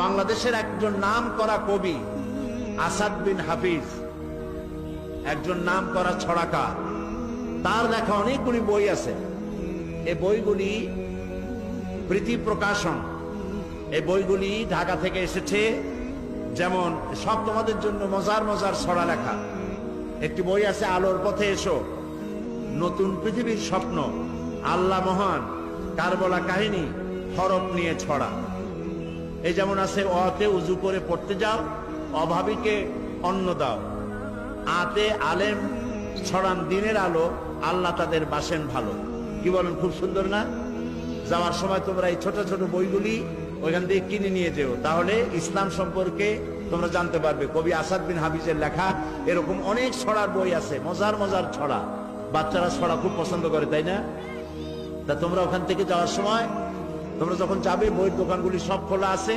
বাংলাদেশের একজন নাম করা কবি আসাদ বিন হাফিজ, একজন নাম করা ছড়াকার। তার লেখা অনেকগুলি বই আছে। এই বইগুলি প্রীতি প্রকাশন, এই বইগুলি ঢাকা থেকে এসেছে। যেমন সব তোমাদের জন্য মজার মজার ছড়া লেখা। একটি বই আছে আলোর পথে এসো, নতুন পৃথিবীর স্বপ্ন, আল্লাহ মহান, কারবলা কাহিনী, হরফ নিয়ে ছড়া। এই যেমন আছে অতে উজু করে পড়তে যাও, অভাবীকে অন্ন দাও, আতে আলেম ছড়ান দিনের আলো, আল্লাহ তাদের বাসেন ভালো। কি বলেন, খুব সুন্দর না? যাওয়ার সময় তোমরা এই ছোট ছোট বইগুলি ওইখান থেকে কিনে নিয়ে যেও, তাহলে ইসলাম সম্পর্কে তোমরা জানতে পারবে। কবি আসাদ বিন হাফিজের লেখা এরকম অনেক ছড়ার বই আছে, মজার মজার ছড়া। বাচ্চারা ছড়া খুব পছন্দ করে, তাই না? তা তোমরা ওখান থেকে যাওয়ার সময়, তোমরা যখন যাবে, বইয়ের দোকানগুলি সব খোলা আছে।